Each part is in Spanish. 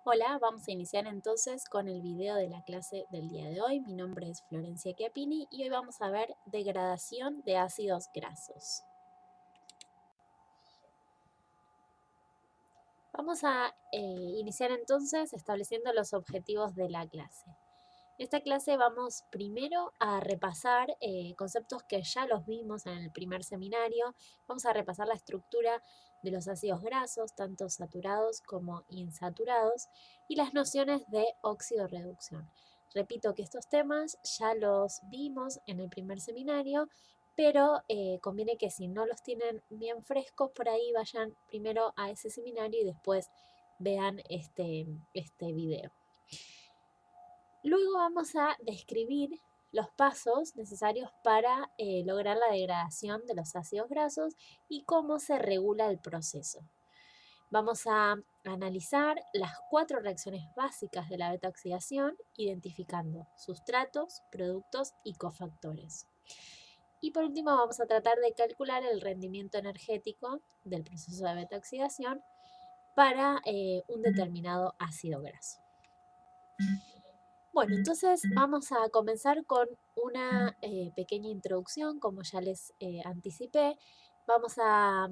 Hola, vamos a iniciar entonces con el video de la clase del día de hoy. Mi nombre es Florencia Chiappini y hoy vamos a ver degradación de ácidos grasos. Vamos a iniciar entonces estableciendo los objetivos de la clase. En esta clase vamos primero a repasar conceptos que ya los vimos en el primer seminario. Vamos a repasar la estructura de los ácidos grasos, tanto saturados como insaturados, y las nociones de óxido-reducción. Repito que estos temas ya los vimos en el primer seminario, pero conviene que si no los tienen bien frescos, por ahí vayan primero a ese seminario y después vean este video. Luego vamos a describir los pasos necesarios para lograr la degradación de los ácidos grasos y cómo se regula el proceso. Vamos a analizar las 4 reacciones básicas de la beta-oxidación, identificando sustratos, productos y cofactores. Y por último vamos a tratar de calcular el rendimiento energético del proceso de beta-oxidación para un determinado ácido graso. Bueno, entonces vamos a comenzar con una pequeña introducción, como ya les anticipé. Vamos a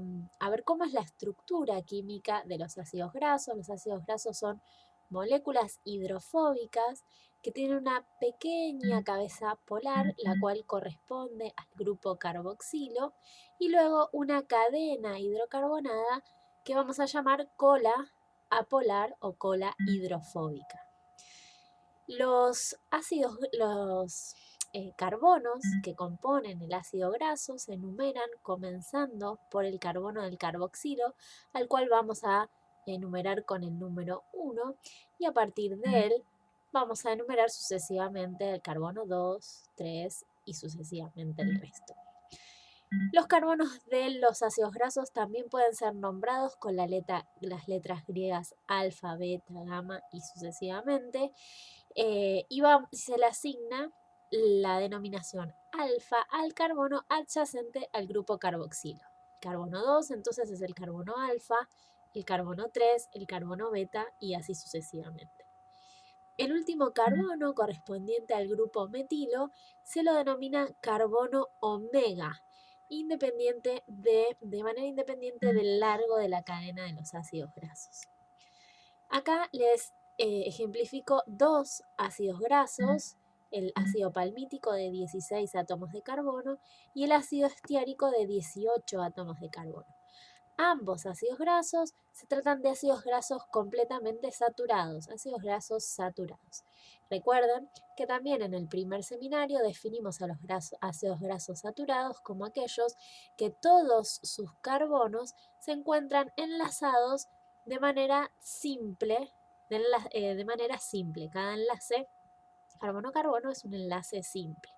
ver cómo es la estructura química de los ácidos grasos. Los ácidos grasos son moléculas hidrofóbicas que tienen una pequeña cabeza polar, la cual corresponde al grupo carboxilo, y luego una cadena hidrocarbonada que vamos a llamar cola apolar o cola hidrofóbica. Los carbonos que componen el ácido graso se enumeran comenzando por el carbono del carboxilo, al cual vamos a enumerar con el número 1, y a partir de él vamos a enumerar sucesivamente el carbono 2, 3 y sucesivamente el resto. Los carbonos de los ácidos grasos también pueden ser nombrados con las letras griegas alfa, beta, gamma y sucesivamente. Y se le asigna la denominación alfa al carbono adyacente al grupo carboxilo. Carbono 2 entonces es el carbono alfa, el carbono 3, el carbono beta y así sucesivamente. El último carbono correspondiente al grupo metilo se lo denomina carbono omega, de manera independiente del largo de la cadena de los ácidos grasos. Acá les ejemplifico 2 ácidos grasos, el ácido palmítico de 16 átomos de carbono y el ácido estiárico de 18 átomos de carbono. Ambos ácidos grasos se tratan de ácidos grasos completamente saturados, ácidos grasos saturados. Recuerden que también en el primer seminario definimos a los ácidos grasos saturados como aquellos que todos sus carbonos se encuentran enlazados de manera simple, Cada enlace carbono-carbono es un enlace simple.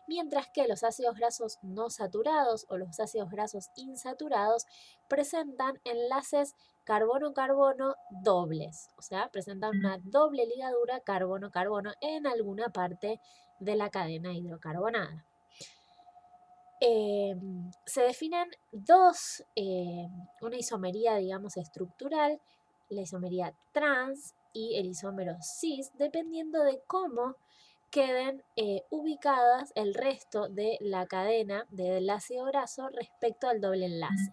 Mientras que los ácidos grasos no saturados o los ácidos grasos insaturados presentan enlaces carbono-carbono dobles, o sea, presentan una doble ligadura carbono-carbono en alguna parte de la cadena hidrocarbonada. Se definen una isomería, digamos, estructural, la isomería trans y el isómero cis, dependiendo de cómo queden ubicadas el resto de la cadena del ácido graso respecto al doble enlace.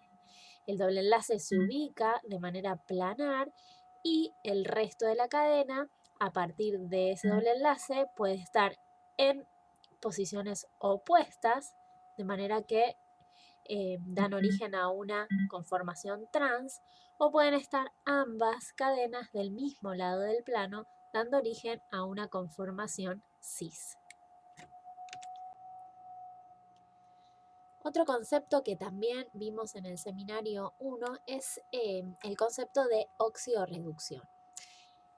El doble enlace se ubica de manera planar y el resto de la cadena, a partir de ese doble enlace, puede estar en posiciones opuestas, de manera que dan origen a una conformación trans, o pueden estar ambas cadenas del mismo lado del plano, dando origen a una conformación cis. Otro concepto que también vimos en el seminario 1 es el concepto de oxidorreducción.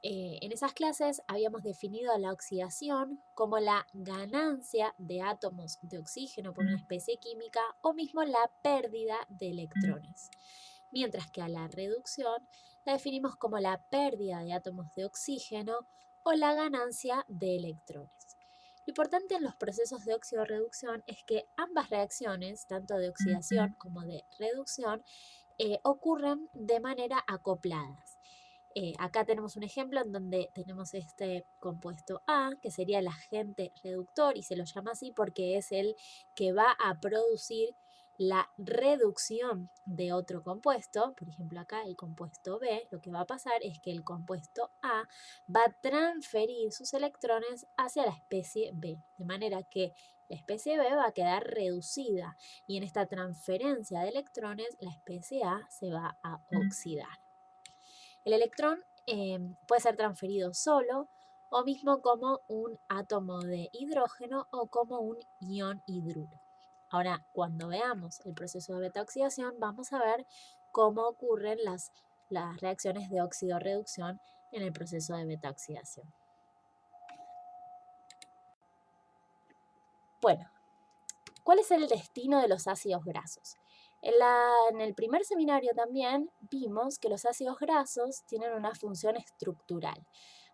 En esas clases habíamos definido la oxidación como la ganancia de átomos de oxígeno por una especie química o mismo la pérdida de electrones, mientras que a la reducción la definimos como la pérdida de átomos de oxígeno o la ganancia de electrones. Lo importante en los procesos de oxidorreducción es que ambas reacciones, tanto de oxidación como de reducción, ocurren de manera acopladas. Acá tenemos un ejemplo en donde tenemos este compuesto A, que sería el agente reductor, y se lo llama así porque es el que va a producir la reducción de otro compuesto. Por ejemplo, acá el compuesto B, lo que va a pasar es que el compuesto A va a transferir sus electrones hacia la especie B, de manera que la especie B va a quedar reducida y en esta transferencia de electrones la especie A se va a oxidar. El electrón puede ser transferido solo o mismo como un átomo de hidrógeno o como un ion hidruro. Ahora, cuando veamos el proceso de beta-oxidación, vamos a ver cómo ocurren las reacciones de óxido-reducción en el proceso de beta-oxidación. Bueno, ¿cuál es el destino de los ácidos grasos? En el primer seminario también vimos que los ácidos grasos tienen una función estructural.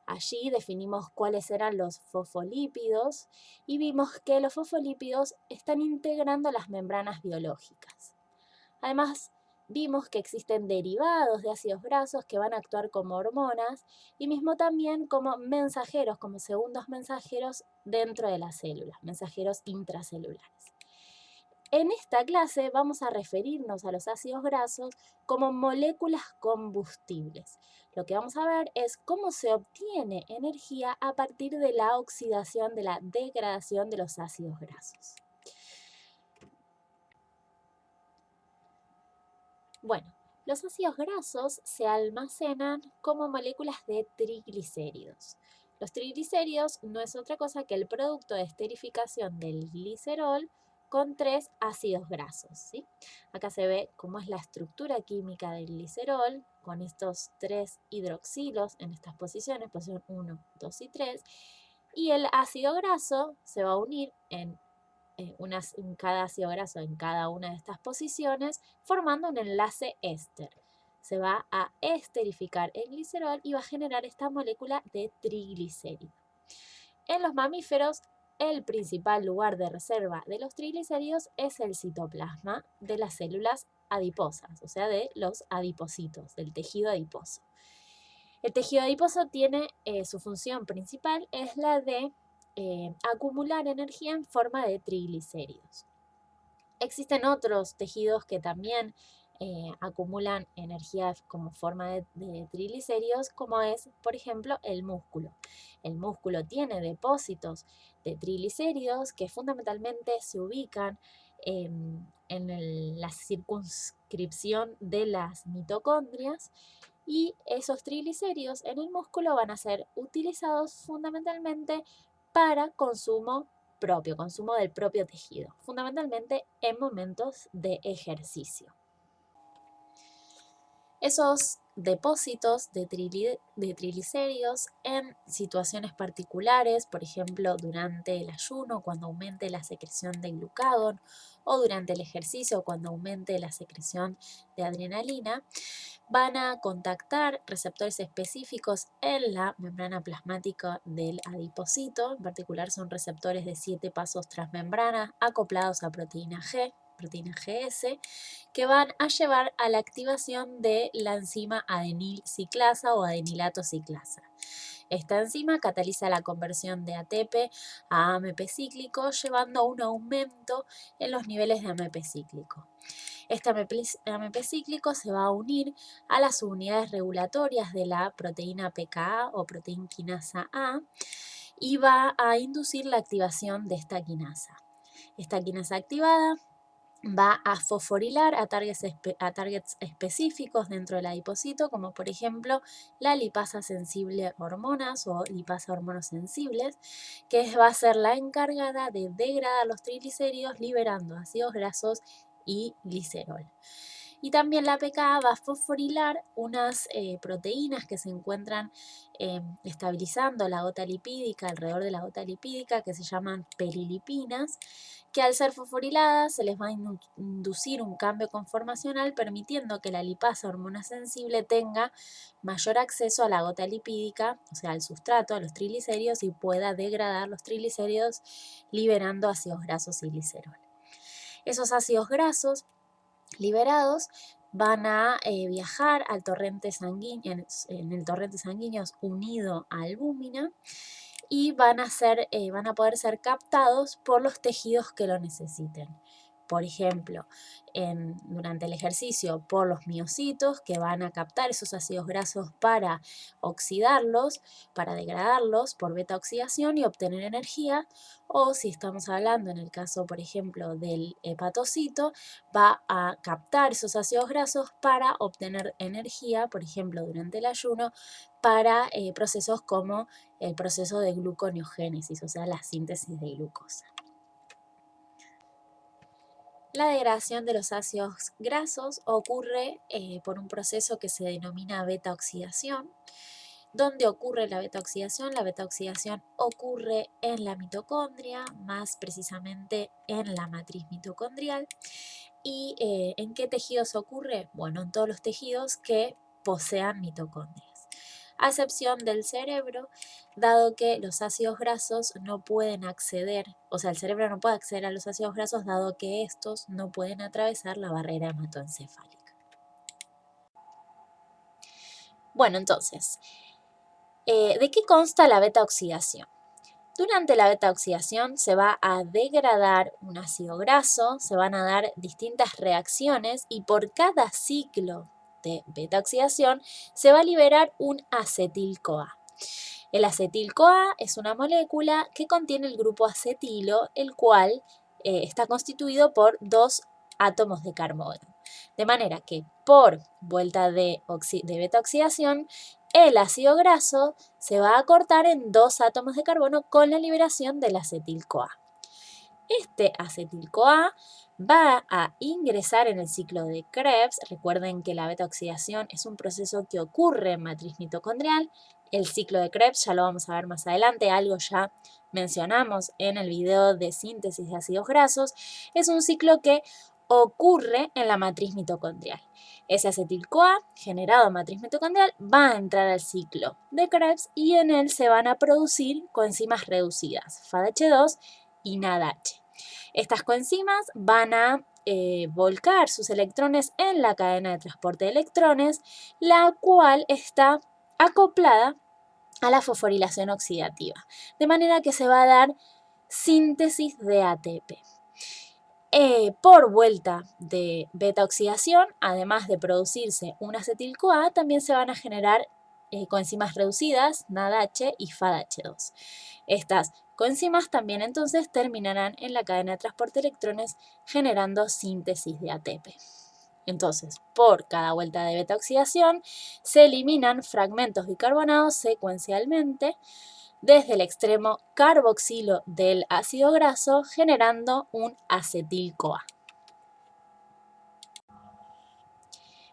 Allí definimos cuáles eran los fosfolípidos y vimos que los fosfolípidos están integrando las membranas biológicas. Además, vimos que existen derivados de ácidos grasos que van a actuar como hormonas y mismo también como mensajeros, como segundos mensajeros dentro de las células, mensajeros intracelulares. En esta clase vamos a referirnos a los ácidos grasos como moléculas combustibles. Lo que vamos a ver es cómo se obtiene energía a partir de la oxidación, de la degradación de los ácidos grasos. Bueno, los ácidos grasos se almacenan como moléculas de triglicéridos. Los triglicéridos no es otra cosa que el producto de esterificación del glicerol con 3 ácidos grasos, ¿sí? Acá se ve cómo es la estructura química del glicerol con estos 3 hidroxilos en estas posiciones, posición 1, 2 y 3, y el ácido graso se va a unir en cada ácido graso en cada una de estas posiciones, formando un enlace éster. Se va a esterificar el glicerol y va a generar esta molécula de triglicérido. En los mamíferos, el principal lugar de reserva de los triglicéridos es el citoplasma de las células adiposas, o sea, de los adipocitos, del tejido adiposo. El tejido adiposo tiene su función principal, es la de acumular energía en forma de triglicéridos. Existen otros tejidos que también acumulan energía como forma de triglicéridos, como es, por ejemplo, el músculo. El músculo tiene depósitos de triglicéridos que fundamentalmente se ubican en la circunscripción de las mitocondrias, y esos triglicéridos en el músculo van a ser utilizados fundamentalmente para consumo propio, consumo del propio tejido, fundamentalmente en momentos de ejercicio. Esos depósitos de triglicéridos en situaciones particulares, por ejemplo, durante el ayuno, cuando aumente la secreción de glucagón, o durante el ejercicio, cuando aumente la secreción de adrenalina, van a contactar receptores específicos en la membrana plasmática del adipocito. En particular son receptores de 7 pasos transmembrana acoplados a proteína G, proteína GS, que van a llevar a la activación de la enzima adenil ciclasa o adenilato ciclasa. Esta enzima cataliza la conversión de ATP a AMP cíclico, llevando a un aumento en los niveles de AMP cíclico. Este AMP cíclico se va a unir a las unidades regulatorias de la proteína PKA o proteína quinasa A y va a inducir la activación de esta quinasa. Esta quinasa activada va a fosforilar a targets específicos dentro del adipocito, como por ejemplo la lipasa sensible hormonas o lipasa hormonosensibles, que va a ser la encargada de degradar los triglicéridos liberando ácidos grasos y glicerol. Y también la PKA va a fosforilar unas proteínas que se encuentran estabilizando la gota lipídica, alrededor de la gota lipídica, que se llaman perilipinas, que al ser fosforiladas se les va a inducir un cambio conformacional, permitiendo que la lipasa hormonosensible tenga mayor acceso a la gota lipídica, o sea, al sustrato, a los triglicéridos, y pueda degradar los triglicéridos liberando ácidos grasos y glicerol. Esos ácidos grasos liberados van a viajar al torrente sanguíneo, en el torrente sanguíneo unido a albúmina y van a poder ser captados por los tejidos que lo necesiten. Por ejemplo, durante el ejercicio por los miocitos que van a captar esos ácidos grasos para oxidarlos, para degradarlos por beta oxidación y obtener energía, o si estamos hablando en el caso, por ejemplo, del hepatocito, va a captar esos ácidos grasos para obtener energía, por ejemplo, durante el ayuno, para procesos como el proceso de gluconeogénesis, o sea, la síntesis de glucosa. La degradación de los ácidos grasos ocurre por un proceso que se denomina beta-oxidación. ¿Dónde ocurre la beta-oxidación? La beta-oxidación ocurre en la mitocondria, más precisamente en la matriz mitocondrial. ¿Y en qué tejidos ocurre? Bueno, en todos los tejidos que posean mitocondrias, a excepción del cerebro, dado que los ácidos grasos no pueden acceder, o sea, el cerebro no puede acceder a los ácidos grasos dado que estos no pueden atravesar la barrera hematoencefálica. Bueno, entonces, ¿de qué consta la beta-oxidación? Durante la beta-oxidación se va a degradar un ácido graso, se van a dar distintas reacciones y por cada ciclo de beta-oxidación se va a liberar un acetil-CoA. El acetil-CoA es una molécula que contiene el grupo acetilo, el cual está constituido por dos átomos de carbono. De manera que por vuelta de beta-oxidación, el ácido graso se va a cortar en dos átomos de carbono con la liberación del acetil-CoA. Este acetil-CoA va a ingresar en el ciclo de Krebs. Recuerden que la beta-oxidación es un proceso que ocurre en matriz mitocondrial. El ciclo de Krebs ya lo vamos a ver más adelante, algo ya mencionamos en el video de síntesis de ácidos grasos. Es un ciclo que ocurre en la matriz mitocondrial. Ese acetil-CoA generado en matriz mitocondrial va a entrar al ciclo de Krebs y en él se van a producir coenzimas reducidas, FADH2 y NADH. Estas coenzimas van a volcar sus electrones en la cadena de transporte de electrones, la cual está acoplada a la fosforilación oxidativa, de manera que se va a dar síntesis de ATP. Por vuelta de beta-oxidación, además de producirse un acetil-CoA, también se van a generar coenzimas reducidas, NADH y FADH2. Estas coenzimas también entonces terminarán en la cadena de transporte de electrones generando síntesis de ATP. Entonces, por cada vuelta de beta-oxidación se eliminan fragmentos bicarbonados secuencialmente desde el extremo carboxilo del ácido graso, generando un acetil-CoA.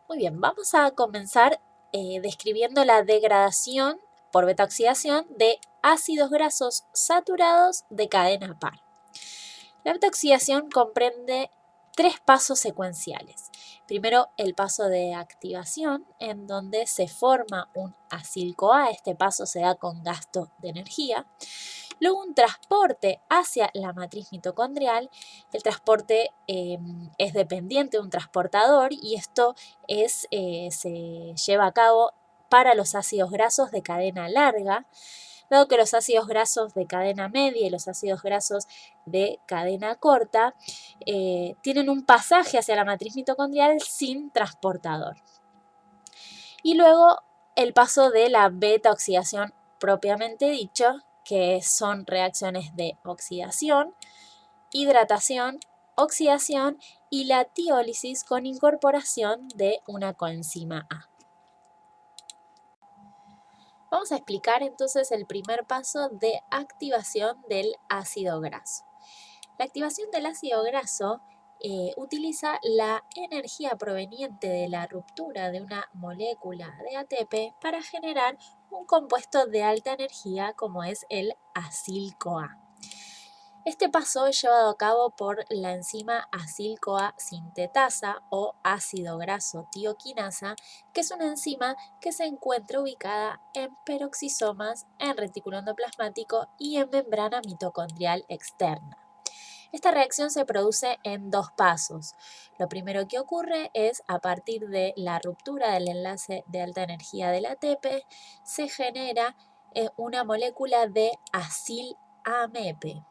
Muy bien, vamos a comenzar describiendo la degradación por beta-oxidación de ácidos grasos saturados de cadena par. La beta-oxidación comprende tres pasos secuenciales. Primero, el paso de activación, en donde se forma un acil-CoA. Este paso se da con gasto de energía. Luego, un transporte hacia la matriz mitocondrial. El transporte es dependiente de un transportador y esto se lleva a cabo para los ácidos grasos de cadena larga, dado que los ácidos grasos de cadena media y los ácidos grasos de cadena corta tienen un pasaje hacia la matriz mitocondrial sin transportador. Y luego el paso de la beta-oxidación propiamente dicho, que son reacciones de oxidación, hidratación, oxidación y la tiólisis con incorporación de una coenzima A. Vamos a explicar entonces el primer paso de activación del ácido graso. La activación del ácido graso utiliza la energía proveniente de la ruptura de una molécula de ATP para generar un compuesto de alta energía como es el acil-CoA. Este paso es llevado a cabo por la enzima acil-CoA sintetasa o ácido graso tioquinasa, que es una enzima que se encuentra ubicada en peroxisomas, en retículo endoplasmático y en membrana mitocondrial externa. Esta reacción se produce en dos pasos. Lo primero que ocurre es, a partir de la ruptura del enlace de alta energía del ATP, se genera una molécula de acil-AMP.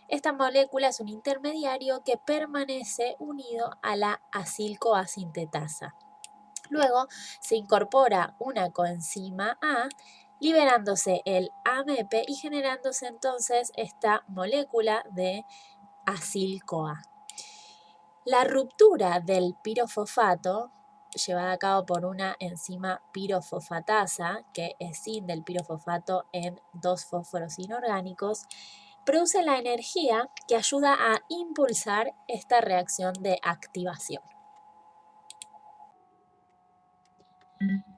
Esta molécula es un intermediario que permanece unido a la acil-CoA sintetasa. Luego se incorpora una coenzima A, liberándose el AMP y generándose entonces esta molécula de acil-CoA. La ruptura del pirofosfato, llevada a cabo por una enzima pirofosfatasa, que escinde el pirofosfato en dos fósforos inorgánicos, produce la energía que ayuda a impulsar esta reacción de activación.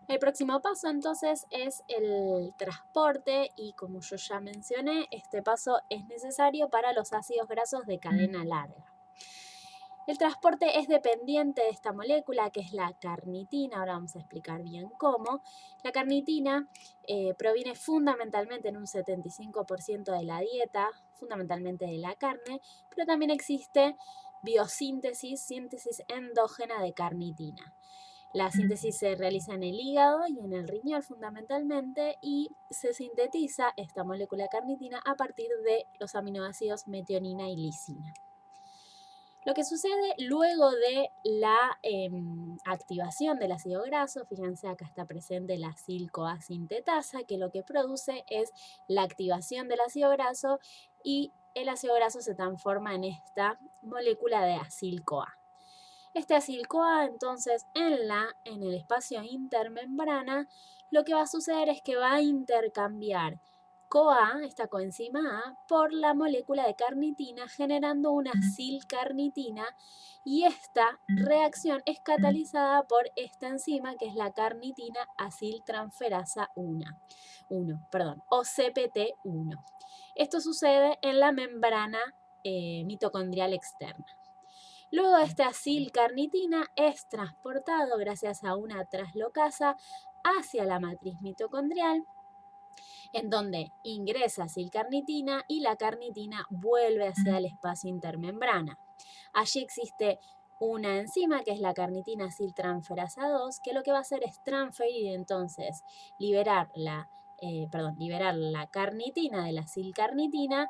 El próximo paso entonces es el transporte y, como yo ya mencioné, este paso es necesario para los ácidos grasos de cadena larga. El transporte es dependiente de esta molécula, que es la carnitina. Ahora vamos a explicar bien cómo. La carnitina proviene fundamentalmente en un 75% de la dieta, fundamentalmente de la carne, pero también existe biosíntesis, síntesis endógena de carnitina. La síntesis se realiza en el hígado y en el riñón fundamentalmente, y se sintetiza esta molécula carnitina a partir de los aminoácidos metionina y lisina. Lo que sucede luego de la activación del ácido graso, fíjense acá está presente la acil-CoA sintetasa, que lo que produce es la activación del ácido graso y el ácido graso se transforma en esta molécula de acil-CoA. Este acil-CoA entonces en el espacio intermembrana, lo que va a suceder es que va a intercambiar CoA, esta coenzima A, por la molécula de carnitina, generando una acil-carnitina, y esta reacción es catalizada por esta enzima que es la carnitina aciltransferasa 1, o CPT1. Esto sucede en la membrana mitocondrial externa. Luego esta acil-carnitina es transportado gracias a una traslocasa hacia la matriz mitocondrial, en donde ingresa acil-carnitina y la carnitina vuelve hacia el espacio intermembrana. Allí existe una enzima que es la carnitina aciltransferasa 2, que lo que va a hacer es transferir entonces, liberar la carnitina de la acil-carnitina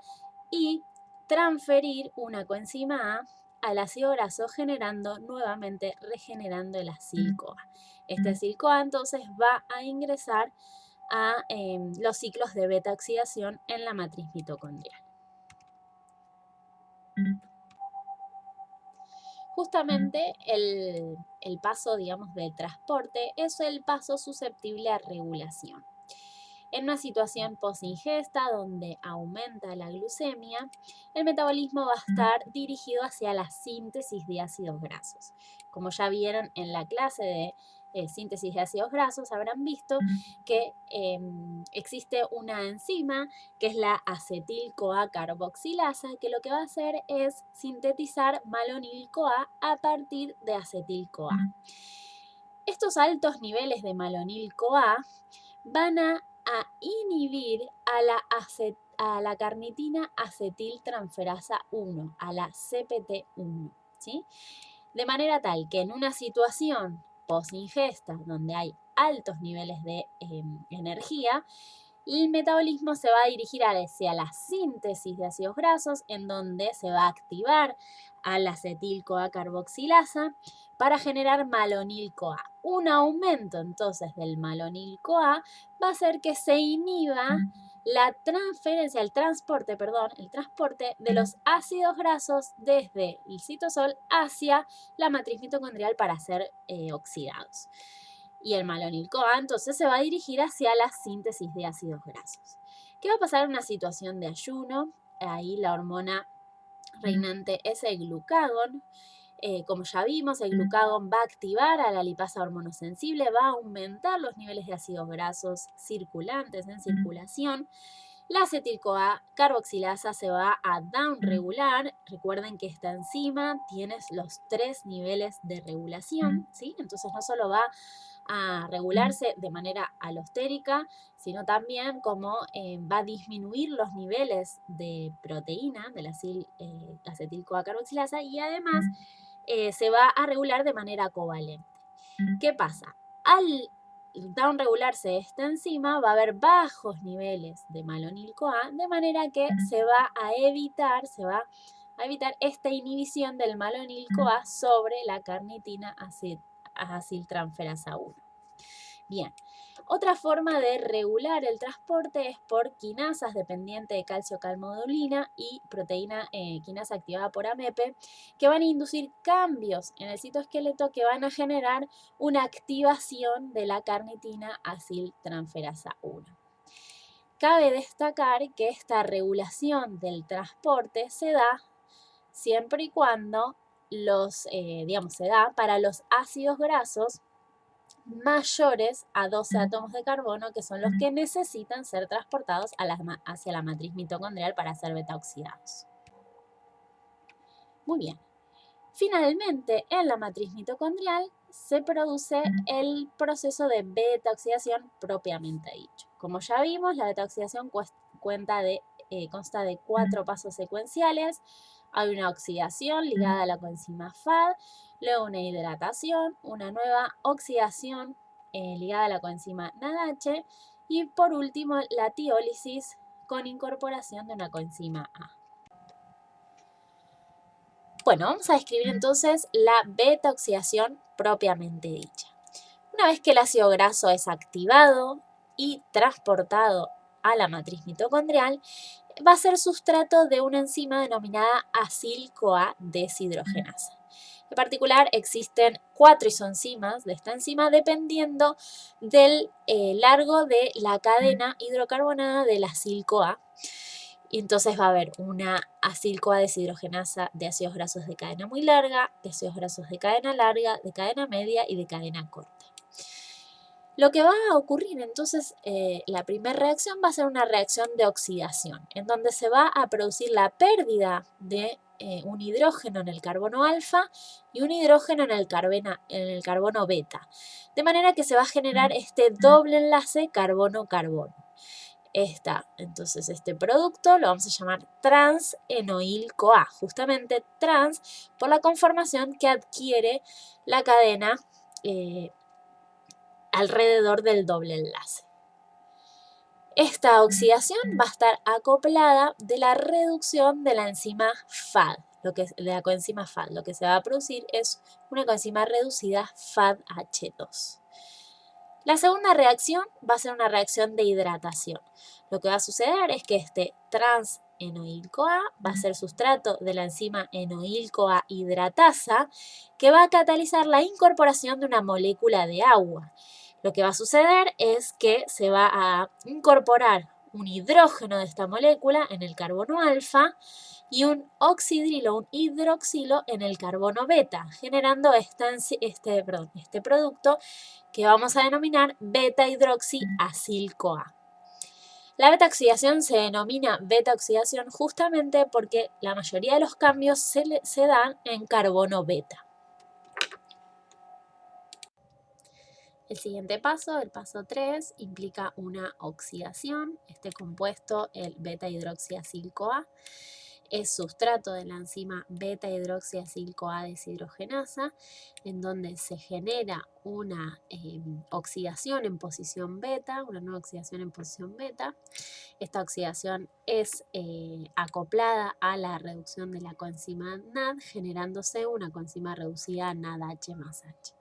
y transferir una coenzima A al ácido graso, generando nuevamente, regenerando el acil-CoA. Este acil-CoA entonces va a ingresar a los ciclos de beta-oxidación en la matriz mitocondrial. Justamente el paso, digamos, del transporte es el paso susceptible a regulación. En una situación posingesta donde aumenta la glucemia, el metabolismo va a estar dirigido hacia la síntesis de ácidos grasos. Como ya vieron en la clase de síntesis de ácidos grasos, habrán visto que existe una enzima que es la acetil-CoA carboxilasa, que lo que va a hacer es sintetizar malonil-CoA a partir de acetil-CoA. Estos altos niveles de malonil-CoA van a inhibir a la carnitina acetiltransferasa 1, a la CPT1, ¿sí? De manera tal que en una situación posingesta donde hay altos niveles de energía, el metabolismo se va a dirigir hacia la síntesis de ácidos grasos, en donde se va a activar a la acetil-CoA carboxilasa para generar malonil-CoA. Un aumento entonces del malonil-CoA va a hacer que se inhiba la transferencia, el transporte de los ácidos grasos desde el citosol hacia la matriz mitocondrial para ser oxidados. Y el malonil-CoA entonces se va a dirigir hacia la síntesis de ácidos grasos. ¿Qué va a pasar en una situación de ayuno? Ahí la hormona reinante es el glucagón. Como ya vimos, el glucagón va a activar a la lipasa hormonosensible, va a aumentar los niveles de ácidos grasos circulantes en circulación. La acetil-CoA carboxilasa se va a downregular. Recuerden que esta enzima tiene los 3 niveles de regulación, ¿sí? Entonces no solo va a regularse de manera alostérica, sino también como va a disminuir los niveles de proteína de la acetil-CoA carboxilasa y además se va a regular de manera covalente. ¿Qué pasa? Al downregularse esta enzima va a haber bajos niveles de malonil-CoA, de manera que se va a evitar esta inhibición del malonil-CoA sobre la carnitina aciltransferasa 1. Bien, otra forma de regular el transporte es por quinasas dependientes de calcio-calmodulina y proteína quinasa activada por AMEPE, que van a inducir cambios en el citoesqueleto que van a generar una activación de la carnitina aciltransferasa 1. Cabe destacar que esta regulación del transporte se da siempre y cuando se da para los ácidos grasos mayores a 12 átomos de carbono, que son los que necesitan ser transportados hacia la matriz mitocondrial para ser beta-oxidados. Muy bien. Finalmente, en la matriz mitocondrial se produce el proceso de beta-oxidación propiamente dicho. Como ya vimos, la beta-oxidación consta de 4 pasos secuenciales. Hay una oxidación ligada a la coenzima FAD, luego una hidratación, una nueva oxidación ligada a la coenzima NADH y por último la tiólisis con incorporación de una coenzima A. Bueno, vamos a describir entonces la beta-oxidación propiamente dicha. Una vez que el ácido graso es activado y transportado a la matriz mitocondrial, va a ser sustrato de una enzima denominada acil-CoA deshidrogenasa. En particular, existen 4 isoenzimas de esta enzima dependiendo del largo de la cadena hidrocarbonada del acil-CoA. Y entonces va a haber una acil-CoA deshidrogenasa de ácidos grasos de cadena muy larga, de ácidos grasos de cadena larga, de cadena media y de cadena corta. Lo que va a ocurrir entonces, la primera reacción va a ser una reacción de oxidación, en donde se va a producir la pérdida de un hidrógeno en el carbono alfa y un hidrógeno en el carbono beta, de manera que se va a generar este doble enlace carbono-carbono. Entonces este producto lo vamos a llamar trans-enoil-CoA, justamente trans por la conformación que adquiere la cadena alrededor del doble enlace. Esta oxidación va a estar acoplada de la reducción de la enzima FAD, de la coenzima FAD. Lo que se va a producir es una coenzima reducida FADH2. La segunda reacción va a ser una reacción de hidratación. Lo que va a suceder es que este trans-enoil-CoA va a ser sustrato de la enzima enoil-CoA hidratasa, que va a catalizar la incorporación de una molécula de agua. Lo que va a suceder es que se va a incorporar un hidrógeno de esta molécula en el carbono alfa y un oxidrilo, un hidroxilo en el carbono beta, generando este producto que vamos a denominar beta-hidroxiacil-CoA. La beta-oxidación se denomina beta-oxidación justamente porque la mayoría de los cambios se dan en carbono beta. El siguiente paso, el paso 3, implica una oxidación. Este compuesto, el beta-hidroxiacil-CoA, es sustrato de la enzima beta-hidroxiacil-CoA deshidrogenasa, en donde se genera una oxidación en posición beta, una nueva oxidación en posición beta. Esta oxidación es acoplada a la reducción de la coenzima NAD, generándose una coenzima reducida NADH más H.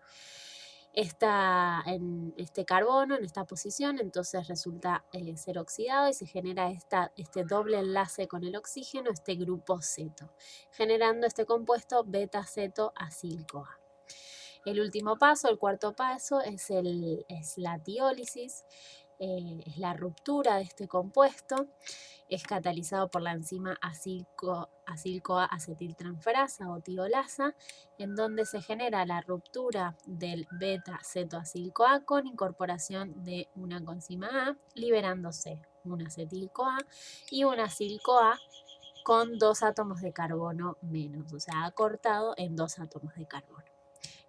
En este carbono, en esta posición, entonces resulta ser oxidado y se genera este doble enlace con el oxígeno, este grupo ceto, generando este compuesto beta-ceto-acil-CoA. El último paso, el cuarto paso, es la tiólisis, es la ruptura de este compuesto. Es catalizado por la enzima acil-CoA acetiltransferasa o tiolasa, en donde se genera la ruptura del beta-cetoacil-CoA con incorporación de una coenzima A, liberándose un acetil-CoA y un acil-CoA con 2 átomos de carbono menos, o sea, acortado en 2 átomos de carbono.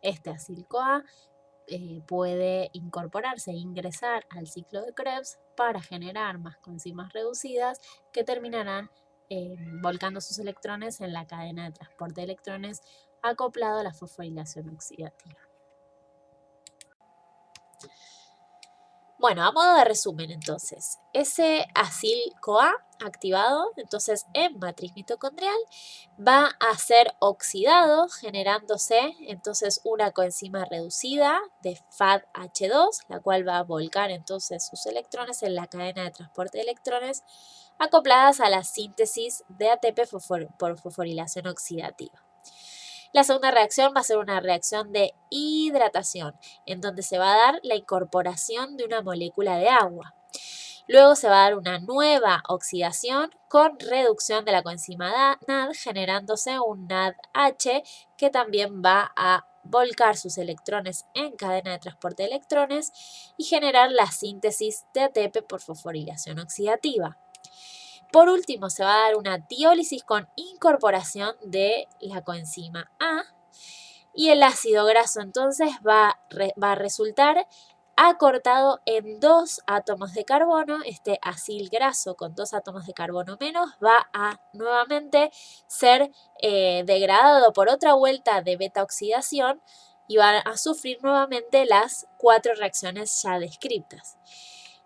Este acil-CoA puede incorporarse e ingresar al ciclo de Krebs para generar más coenzimas reducidas que terminarán volcando sus electrones en la cadena de transporte de electrones acoplado a la fosforilación oxidativa. Bueno, a modo de resumen entonces, ese acil-CoA activado entonces en matriz mitocondrial va a ser oxidado generándose entonces una coenzima reducida de FADH2, la cual va a volcar entonces sus electrones en la cadena de transporte de electrones acopladas a la síntesis de ATP por fosforilación oxidativa. La segunda reacción va a ser una reacción de hidratación, en donde se va a dar la incorporación de una molécula de agua. Luego se va a dar una nueva oxidación con reducción de la coenzima NAD, generándose un NADH que también va a volcar sus electrones en cadena de transporte de electrones y generar la síntesis de ATP por fosforilación oxidativa. Por último, se va a dar una diólisis con incorporación de la coenzima A y el ácido graso entonces va a resultar acortado en 2 átomos de carbono. Este acil graso con 2 átomos de carbono menos va a nuevamente ser degradado por otra vuelta de beta oxidación y va a sufrir nuevamente las 4 reacciones ya descritas.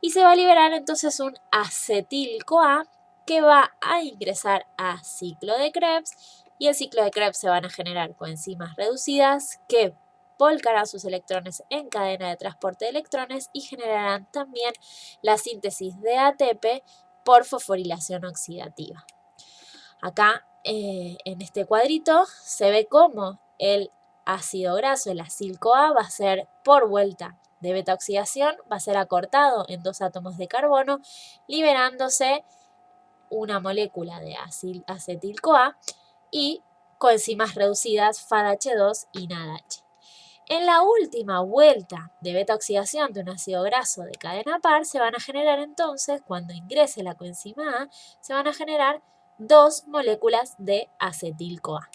Y se va a liberar entonces un acetil-CoA que va a ingresar a ciclo de Krebs y en ciclo de Krebs se van a generar coenzimas reducidas que volcarán sus electrones en cadena de transporte de electrones y generarán también la síntesis de ATP por fosforilación oxidativa. Acá en este cuadrito se ve cómo el ácido graso, el acil-CoA, va a ser por vuelta de beta oxidación, va a ser acortado en 2 átomos de carbono, liberándose una molécula de acetil-CoA y coenzimas reducidas FADH2 y NADH. En la última vuelta de beta oxidación de un ácido graso de cadena par se van a generar entonces, cuando ingrese la coenzima A, se van a generar 2 moléculas de acetil-CoA.